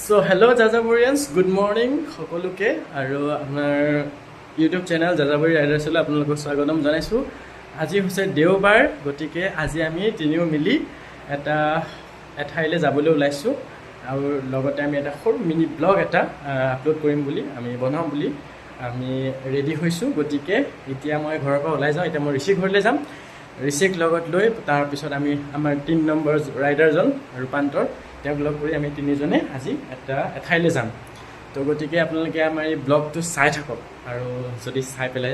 So hello Jajaburians, good morning সকলোকে আৰু আপোনাৰ ইউটিউব চেনেল জাজাবুৰী ৰাইডাৰ্ছলৈ আপোনালোকক স্বাগতম জনাইছোঁ। আজি হৈছে দেওবাৰ, গতিকে আজি আমি তিনিও মিলি এঠাইলৈ যাবলৈ ওলাইছোঁ আৰু লগতে আমি এটা সৰু মিনি ব্লগ এটা আপলোড কৰিম বুলি বনাম বুলি আমি ৰেডি হৈছোঁ। গতিকে এতিয়া মই ঘৰৰ পৰা ওলাই যাওঁ। এতিয়া মই ঋষিক ঘৰলৈ যাম। ঋষিক লগত লৈ তাৰপিছত আমি আমাৰ 3 নম্বৰ ৰাইডাৰজন ৰূপান্তৰ তেওঁক লগ কৰি আমি তিনিজনে আজি এঠাইলৈ যাম। তো গতিকে আপোনালোকে আমাৰ এই ব্লগটো চাই থাকক আৰু যদি চাই পেলাই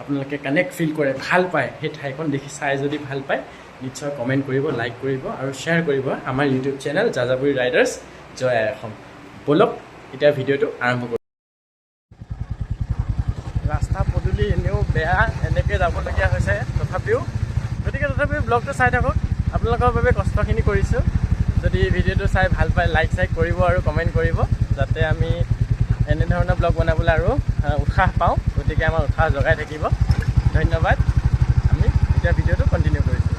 আপোনালোকে কানেক্ট ফিল কৰে, ভাল পায়, সেই ঠাইখন দেখি চাই যদি ভাল পায় নিশ্চয় কমেণ্ট কৰিব, লাইক কৰিব আৰু শ্বেয়াৰ কৰিব আমাৰ ইউটিউব চেনেল জাজাবুৰী ৰাইডাৰ্ছ জয় আই অসম। ব'লক এতিয়া ভিডিঅ'টো আৰম্ভ কৰোঁ। ৰাস্তা পদূলি এনেও বেয়া, এনেকৈ যাবলগীয়া হৈছে তথাপিও ব্লগটো চাই থাকক। আপোনালোকৰ বাবে কষ্টখিনি কৰিছোঁ। যদি ভিডিঅ'টো চাই ভাল পায় লাইক কৰিব আৰু কমেণ্ট কৰিব, যাতে আমি এনেধৰণৰ ব্লগ বনাবলৈ আৰু উৎসাহ পাওঁ। গতিকে আমাৰ উৎসাহ জগাই থাকিব। ধন্যবাদ। আমি এতিয়া ভিডিঅ'টো কণ্টিনিউ কৰিছোঁ।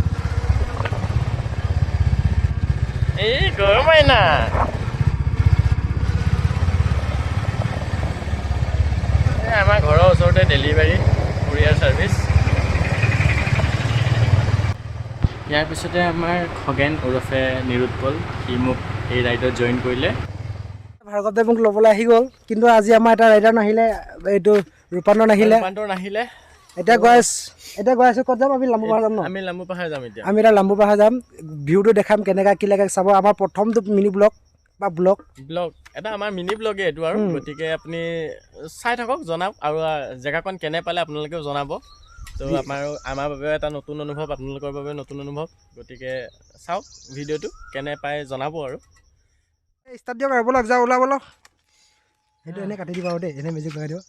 এই গৰম মাইনা আমাৰ ঘৰৰ ওচৰতে ডেলিভাৰী কুৰিয়াৰ ছাৰ্ভিচ। ইয়াৰ পিছতে আমাৰ খগেন ওৰফে নিৰুৎপল, সি মোক এই ৰাইডত জইন কৰিলে। ভাৰ্গৱদেৱ মোক ল'বলৈ আহি গ'ল, কিন্তু আজি আমাৰ এটা ৰাইডাৰ নাহিলে, এইটো ৰূপান্তৰ নাহিলে। এতিয়া গৈ আছোঁ ক'ত যাম? আমি লাম্বু পাহাৰ যাম ন? আমি লাম্বু পাহাৰ যাম। আমি এতিয়া লাম্বু পাহাৰ যাম। ভিউটো দেখাম কেনেকুৱা কি লাগে চাব। আমাৰ প্ৰথমটো মিনি ব্লগ বা ব্লগ এটা আমাৰ মিনি ব্লগে এইটো আৰু। গতিকে আপুনি চাই থাকক, জনাওক আৰু জেগাকণ কেনে পালে আপোনালোকেও জনাব। তো আমাৰ বাবে এটা নতুন অনুভৱ, আপোনালোকৰ বাবে নতুন অনুভৱ। গতিকে চাওক ভিডিঅ'টো কেনে পায় জনাব আৰু। ষ্টাৰ্ট দিয়ক আৰু ব'লক যাওঁ, ওলাব ব'লক। সেইটো এনেই কাটি দিবা আৰু দেই, এনেই মেজিক লগাই দিয়ক।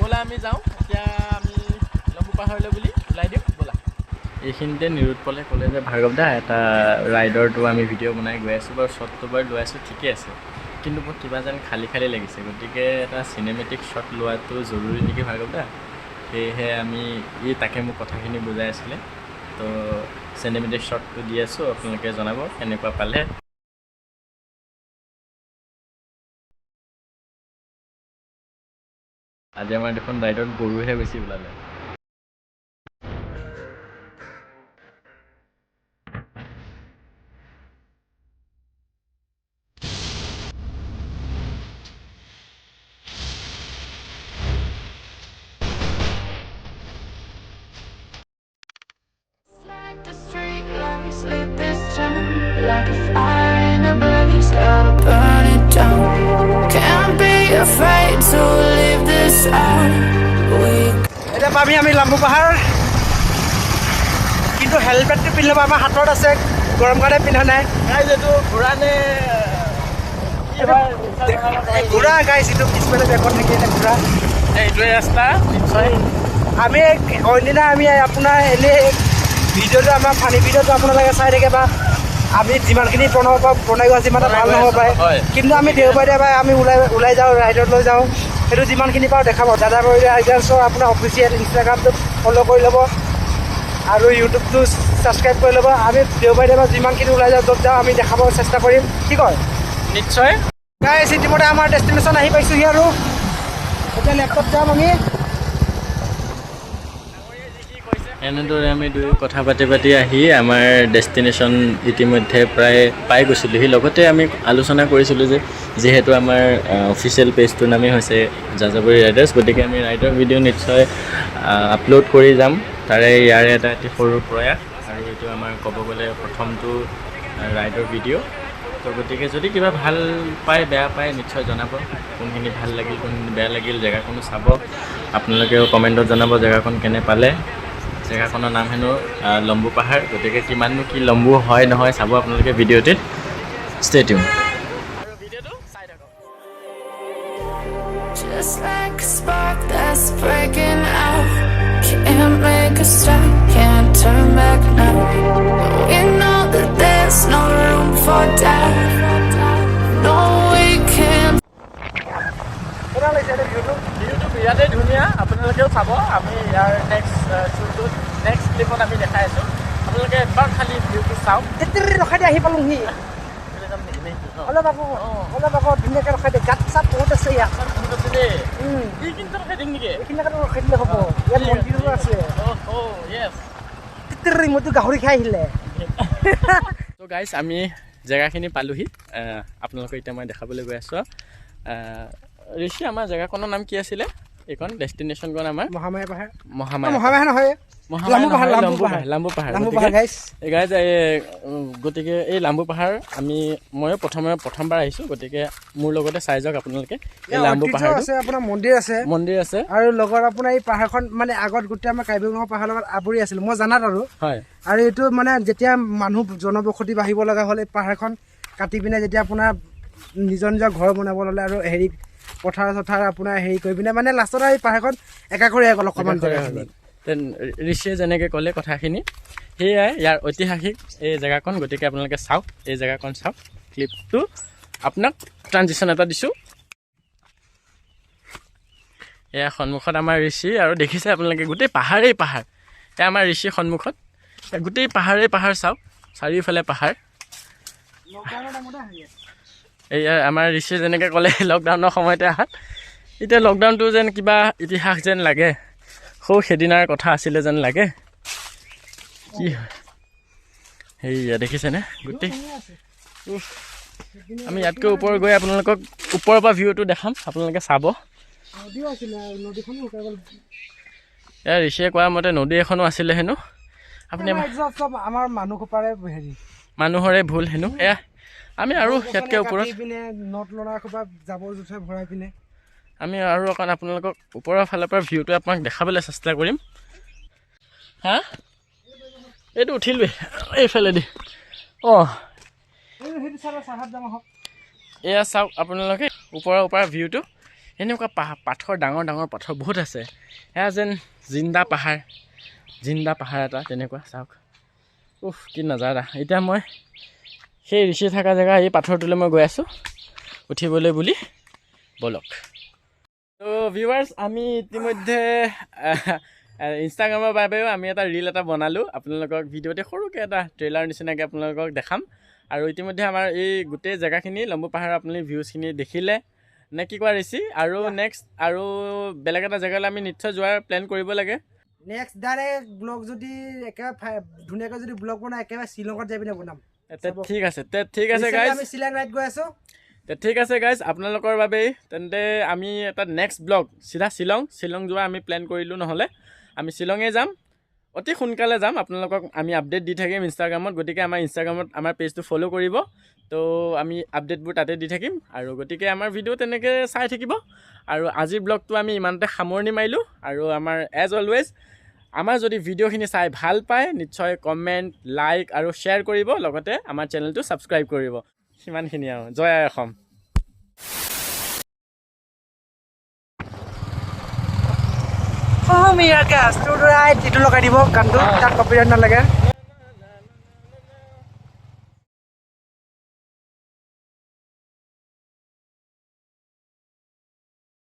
ব'লা আমি যাওঁ এতিয়া। আমি লাম্বু পাহাৰলৈ বুলি ওলাই দিওঁ ব'লা। এইখিনিতে নিৰুৎপলে ক'লে যে ভাৰ্গৱ দা এটা ৰাইডৰটো আমি ভিডিঅ' বনাই গৈ আছোঁ বাৰু, শ্বটটো বাৰু লৈ আছোঁ, ঠিকে আছে, কিন্তু মোৰ কিবা যেন খালী লাগিছে। গতিকে এটা চিনেমেটিক শ্বট লোৱাটো জৰুৰী নেকি ভাৰ্গৱ দা? সেয়েহে তাকে মোক কথাখিনি বুজাই আছিলে। তো চিনেমেটিক শ্বটটো দি আছোঁ, আপোনালোকে জনাব কেনেকুৱা পালে। আজি আমাৰ দেখোন ৰাইডত গৰুহে বেছি ওলালে। The street lights lit this town like a fire in a blaze. I'll burn it down. Can't be afraid to leave this out. এতিয়া পাবি আমি লাম্বু পাহাৰ, কিন্তু হেলমেটটো পিন্ধি ল'ব। আমাৰ হাতত আছে, গৰম কাৰণে পিন্ধা নাই। এইটো ঘোঁৰা নে ঘোঁৰা গাইছ, যিটো পিছফালে বেগত থাকি এটা ঘোঁৰা। এইটোৱে ৰাস্তা নিশ্চয়। আমি অইনদিনা আমি আপোনাৰ এনেই ভিডিঅ'টো আমাৰ ফানি ভিডিঅ'টো আপোনালোকে চাই থাকে বা আমি যিমানখিনি বনাব পাৰোঁ বনাই গৈ যিমান ভাল নহ'ব পাৰে, কিন্তু আমি দেওবাৰে আমি ওলাই যাওঁ, ৰাইডত লৈ যাওঁ। সেইটো যিমানখিনি পাৰোঁ দেখাব। জাজাবুৰী ৰাইডাৰ্ছৰ আপোনাৰ অফিচিয়েল ইনষ্টাগ্ৰামটো ফ'ল' কৰি ল'ব আৰু ইউটিউবটো ছাবস্ক্ৰাইব কৰি ল'ব। আমি দেওবাৰে যিমানখিনি ওলাই যাওঁ, য'ত যাওঁ আমি দেখাব চেষ্টা কৰিম। কি কয়? নিশ্চয়। গাইছ, ইতিমধ্যে আমাৰ ডেষ্টিনেশ্যন আহি পাইছোঁহি আৰু এতিয়া লেপটপ যাম আমি। এনেদৰে আমি দুয়ো কথা পাতি আহি আমাৰ ডেষ্টিনেশ্যন ইতিমধ্যে প্ৰায় পাই গৈছিলোঁহি। লগতে আমি আলোচনা কৰিছিলোঁ যে যিহেতু আমাৰ অফিচিয়েল পেজটোৰ নামেই হৈছে জাজাবুৰী ৰাইডাৰ্ছ, গতিকে আমি ৰাইডৰ ভিডিঅ' নিশ্চয় আপলোড কৰি যাম। তাৰে ইয়াৰে এটা অতি সৰু প্ৰয়াস, আৰু এইটো আমাৰ ক'ব গ'লে প্ৰথমটো ৰাইডৰ ভিডিঅ'। তো গতিকে যদি কিবা ভাল পায় বেয়া পায় নিশ্চয় জনাব, কোনখিনি ভাল লাগিল কোনখিনি বেয়া লাগিল, জেগাখনো চাব। আপোনালোকেও কমেণ্টত জনাব জেগাখন কেনে পালে। জেগাখনৰ নাম হেনো লম্বু পাহাৰ। গতিকে কিমাননো কি লম্বু হয় নহয় চাব আপোনালোকে ভিডিঅ'টিত। Stay tune. Just like a spark that's breaking out. Can't make a stop, can't turn back now. We know that there's no room for doubt. No, we can't. ভিডিঅ'টো বিৰাটেই ধুনীয়া, আপোনালোকেও চাব। আমি ইয়াৰ নেক্সট ক্লিপত আমি দেখাই আছোঁ। আপোনালোকে এবাৰ খালি ভিউটো চাওক। ৰখাই দি আহি পালোঁহি। যাম নেকি নে অলপ আকৌ ধুনীয়াকৈ ৰখাই দিয়ে গাত চাপ বহুত আছে ইয়াত বহুত আছে দেই এইখিনিতে ৰখাই দিম নেকি এইখিনি ৰখাই দিলে হ'ব ইয়াত মন্দিৰো আছে য়েছ মইতো গাহৰি খাই আহিলে ত' গাইজ আমি জেগাখিনি পালোহি আপোনালোকক এতিয়া মই দেখাবলৈ গৈ আছোঁ ঋষি আমাৰ জেগাখনৰ নাম কি আছিলে এইখন ডেষ্টিনেশ্যনখন আমাৰ মহামায়া পাহাৰ মহামায়া নহয় লাম্বু পাহাৰ গাইজ গতিকে এই লাম্বু পাহাৰ ময়ো প্ৰথমবাৰ আহিছোঁ গতিকে মোৰ লগতে চাই যাওক আপোনালোকে এই লাম্বু পাহাৰ আছে আপোনাৰ মন্দিৰ আছে আৰু লগত আপোনাৰ এই পাহাৰখন মানে আগত গোটেই আমাৰ কাৰ্বি আংলঙৰ পাহাৰৰ লগত আৱৰি আছিল মই জানাত হয় আৰু এইটো মানে যেতিয়া মানুহ জনবসতি বাঢ়িব লগা হ'ল এই পাহাৰখন কাটি পিনে যেতিয়া আপোনাৰ নিজৰ ঘৰ বনাব ল'লে আৰু হেৰি পথাৰ আপোনাৰ হেৰি কৰি পিনে মানে লাষ্টত এই পাহাৰখন একাষৰীয়া গ'ল অকণমান ঋষিয়ে যেনেকৈ ক'লে কথাখিনি সেয়াই ইয়াৰ ঐতিহাসিক এই জেগাকণ গতিকে আপোনালোকে চাওক এই জেগাকণ চাওক ক্লিপটো আপোনাক ট্ৰানজিশ্যন এটা দিছোঁ এয়া সন্মুখত আমাৰ ঋষি আৰু দেখিছে আপোনালোকে গোটেই পাহাৰেই পাহাৰ এয়া আমাৰ ঋষিৰ সন্মুখত গোটেই পাহাৰেই পাহাৰ চাওক চাৰিওফালে পাহাৰ এয়া আমাৰ ঋষিয়ে যেনেকৈ ক'লে লকডাউনৰ সময়তে আহাত এতিয়া লকডাউনটো যেন কিবা ইতিহাস যেন লাগে সেইদিনাৰ কথা আছিলে যেন লাগে কি হয় সেয়া দেখিছেনে গোটেই আমি ইয়াতকৈ ওপৰ গৈ আপোনালোকক ওপৰৰ পৰা ভিউটো দেখাম আপোনালোকে চাব এয়া ঋষিয়ে কোৱা মতে নদী এখনো আছিলে হেনো আপুনি আমাৰ মানুহৰে ভুল হেনো এয়া আমি আৰু ইয়াতকৈ ওপৰত জাবৰ জোথৰ ভৰাই পিনে আমি আৰু অকণ আপোনালোকক ওপৰৰ ফালৰ পৰা ভিউটো আপোনাক দেখাবলৈ চেষ্টা কৰিম হা এইটো উঠিলোৱে এইফালেদি এয়া চাওক আপোনালোকে ওপৰৰ ভিউটো এনেকুৱা পাথৰ ডাঙৰ পাথৰ বহুত আছে এয়া যেন জিন্দা পাহাৰ এটা তেনেকুৱা চাওক কি নাজাৰা এতিয়া মই সেই ঋষি থকা জেগা এই পাথৰটোলৈ মই গৈ আছোঁ উঠিবলৈ বুলি বলক ত' ভিউৱাৰ্ছ আমি ইতিমধ্যে ইনষ্টাগ্ৰামৰ বাবেও আমি এটা ৰীল এটা বনালোঁ আপোনালোকক ভিডিঅ'তে সৰুকৈ এটা ট্ৰেইলাৰ নিচিনাকৈ আপোনালোকক দেখাম আৰু ইতিমধ্যে আমাৰ এই গোটেই জেগাখিনি লম্বু পাহাৰৰ আপুনি ভিউজখিনি দেখিলে নে কি কোৱা ঋষি আৰু নেক্সট আৰু বেলেগ এটা জেগালৈ আমি নিশ্চয় যোৱাৰ প্লেন কৰিব লাগে নেক্সট ডাইৰেক্ট ব্লগ যদি একেবাৰে ধুনীয়াকৈ যদি ব্লগ বনাই একেবাৰে শ্বিলঙত যাই পিনে বনাম ঠিক আছে গাইজ আমি শ্বিলং ৰাইড গৈ আছোঁ ঠিক আছে গাইজ আপোনালোকৰ বাবেই তেন্তে আমি এটা নেক্সট ব্লগ চিধা শ্বিলং যোৱা আমি প্লেন কৰিলোঁ নহ'লে আমি শ্বিলঙে যাম অতি সোনকালে যাম আপোনালোকক আমি আপডেট দি থাকিম ইনষ্টাগ্ৰামত গতিকে আমাৰ ইনষ্টাগ্ৰামত আমাৰ পেজটো ফ'ল' কৰিব তো আমি আপডেটবোৰ তাতে দি থাকিম আৰু গতিকে আমাৰ ভিডিঅ' তেনেকৈ চাই থাকিব আৰু আজিৰ ব্লগটো আমি ইমানতে সামৰণি মাৰিলোঁ আৰু আমাৰ এজ অলৱেজ আমাৰ যদি ভিডিঅ'খিনি চাই ভাল পায় নিশ্চয় কমেণ্ট লাইক আৰু শ্বেয়াৰ কৰিব লগতে আমাৰ চেনেলটো ছাবস্ক্ৰাইব কৰিব সিমানখিনি আৰু জয় আই অসম এইটো লগাই দিব গানটো তাত কপিৰাইট নালাগে